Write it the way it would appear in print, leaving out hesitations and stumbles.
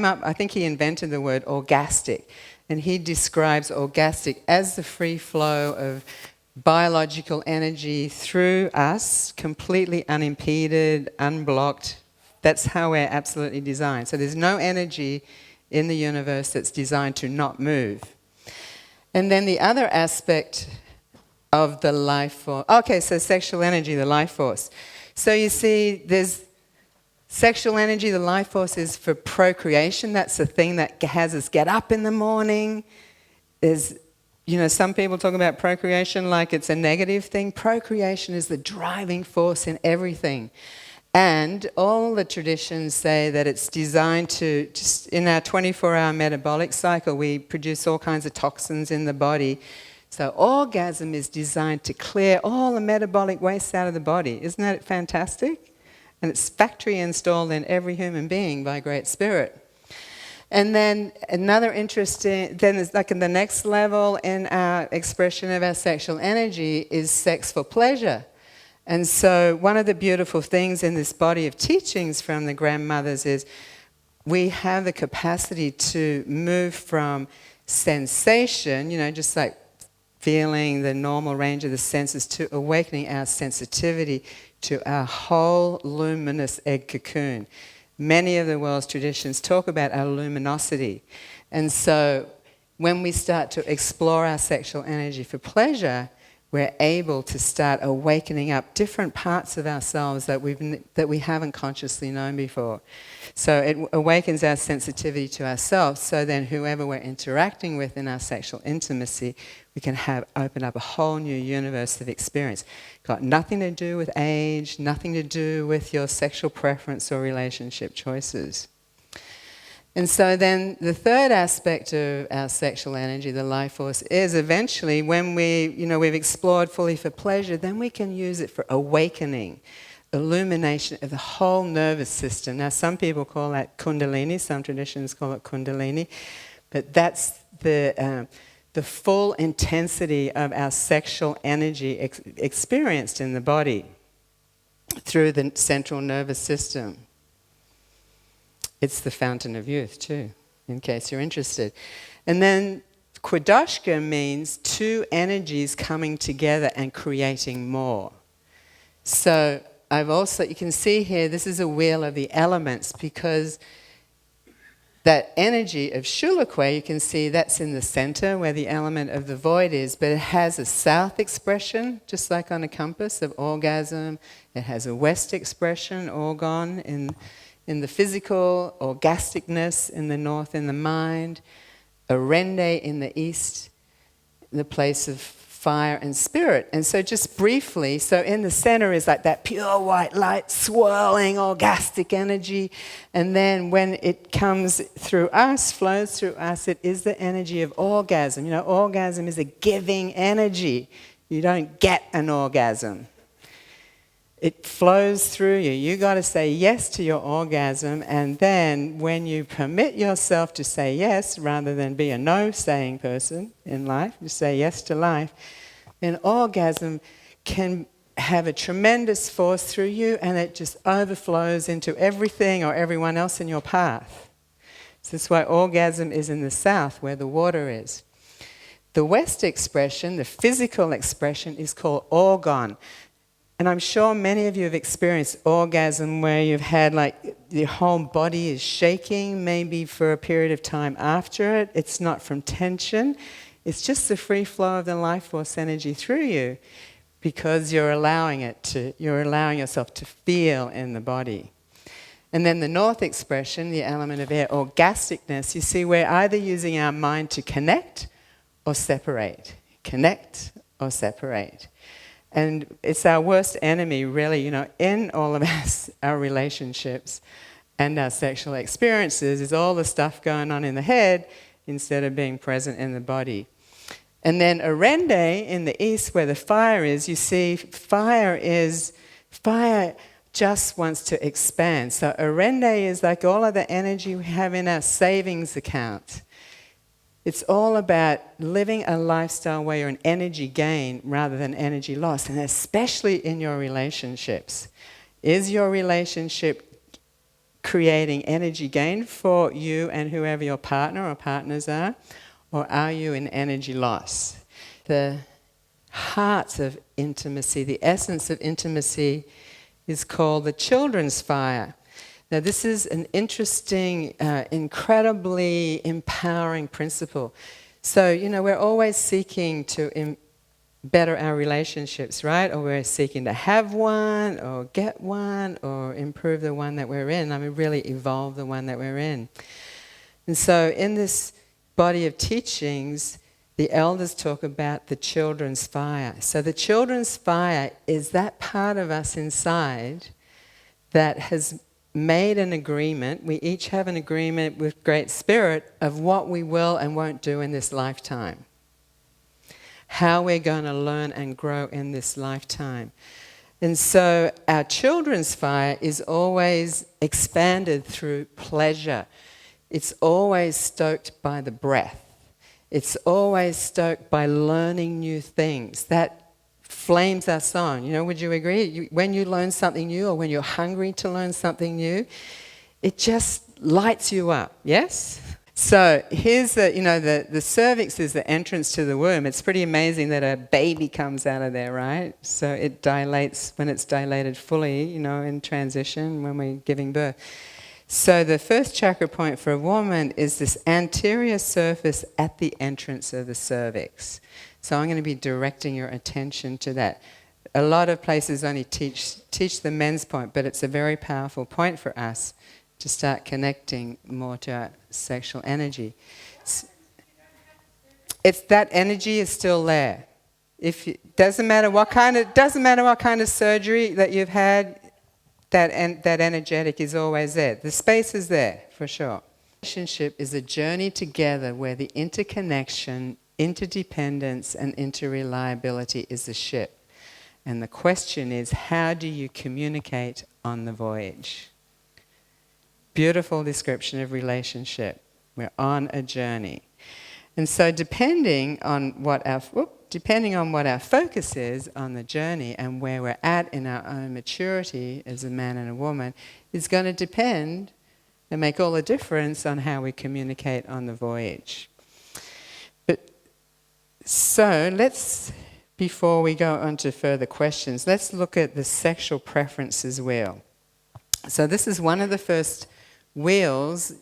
I think he invented the word orgastic, and he describes orgastic as the free flow of biological energy through us, completely unimpeded, unblocked. That's how we're absolutely designed. So there's no energy in the universe that's designed to not move. And then the other aspect of the life force. Okay, so sexual energy, the life force. So you see, there's sexual energy, the life force is for procreation. That's the thing that has us get up in the morning. There's, some people talk about procreation like it's a negative thing. Procreation is the driving force in everything. And all the traditions say that it's designed to, just in our 24-hour metabolic cycle, we produce all kinds of toxins in the body. So orgasm is designed to clear all the metabolic waste out of the body. Isn't that fantastic? And it's factory installed in every human being by Great Spirit. And then another interesting, then there's like in the next level in our expression of our sexual energy is sex for pleasure. And so one of the beautiful things in this body of teachings from the grandmothers is we have the capacity to move from sensation, just like feeling the normal range of the senses, to awakening our sensitivity to our whole luminous egg cocoon. Many of the world's traditions talk about our luminosity. And so when we start to explore our sexual energy for pleasure, we're able to start awakening up different parts of ourselves that we haven't consciously known before. So it awakens our sensitivity to ourselves, so then whoever we're interacting with in our sexual intimacy, we can open up a whole new universe of experience. Got nothing to do with age, nothing to do with your sexual preference or relationship choices. And so then the third aspect of our sexual energy, the life force, is eventually when we've explored fully for pleasure, then we can use it for awakening, illumination of the whole nervous system. Now some people call that kundalini, some traditions call it kundalini, but that's the full intensity of our sexual energy experienced in the body through the central nervous system. It's the fountain of youth too, in case you're interested. And then Kwadoshka means two energies coming together and creating more. So you can see here, this is a wheel of the elements, because that energy of Shulakwe, you can see that's in the center where the element of the void is, but it has a south expression, just like on a compass, of orgasm. It has a west expression, orgon, in the physical, orgasticness in the north, in the mind, Arende in the east, the place of fire and spirit. And so just briefly, so in the center is like that pure white light, swirling, orgastic energy. And then when it comes through us, flows through us, it is the energy of orgasm. Orgasm is a giving energy. You don't get an orgasm. It flows through you. You got to say yes to your orgasm, and then when you permit yourself to say yes, rather than be a no-saying person in life, you say yes to life, then orgasm can have a tremendous force through you, and it just overflows into everything or everyone else in your path. So that's why orgasm is in the south, where the water is. The west expression, the physical expression, is called orgon. And I'm sure many of you have experienced orgasm where you've had your whole body is shaking, maybe for a period of time after it. It's not from tension. It's just the free flow of the life force energy through you, because you're allowing yourself to feel in the body. And then the north expression, the element of air, orgasticness, you see we're either using our mind to connect or separate. Connect or separate. And it's our worst enemy, really, in all of our relationships and our sexual experiences, is all the stuff going on in the head instead of being present in the body. And then Arende in the east, where the fire is, you see fire just wants to expand. So Arende is like all of the energy we have in our savings account. It's all about living a lifestyle where you're an energy gain rather than energy loss, and especially in your relationships. Is your relationship creating energy gain for you and whoever your partner or partners are, or are you in energy loss? The heart of intimacy, the essence of intimacy, is called the children's fire. Now, this is an interesting, incredibly empowering principle. So, we're always seeking to better our relationships, right? Or we're seeking to have one, or get one, or improve the one that we're in. Really evolve the one that we're in. And so, in this body of teachings, the elders talk about the children's fire. So the children's fire is that part of us inside that has made an agreement. We each have an agreement with Great Spirit of what we will and won't do in this lifetime. How we're going to learn and grow in this lifetime. And so our children's fire is always expanded through pleasure. It's always stoked by the breath. It's always stoked by learning new things. That flames us on. Would you agree? When you learn something new, or when you're hungry to learn something new, it just lights you up, yes? So here's the cervix is the entrance to the womb. It's pretty amazing that a baby comes out of there, right? So it dilates when it's dilated fully, in transition, when we're giving birth. So the first chakra point for a woman is this anterior surface at the entrance of the cervix. So I'm going to be directing your attention to that. A lot of places only teach the men's point, but it's a very powerful point for us to start connecting more to our sexual energy. It's that energy is still there. Doesn't matter what kind of surgery that you've had. That energetic is always there. The space is there, for sure. Relationship is a journey together where the interconnection, interdependence, and interreliability is the ship. And the question is, how do you communicate on the voyage? Beautiful description of relationship. We're on a journey. And so depending on what our focus is on the journey and where we're at in our own maturity as a man and a woman is going to depend and make all the difference on how we communicate on the voyage. So before we go on to further questions, let's look at the sexual preferences wheel. So this is one of the first wheels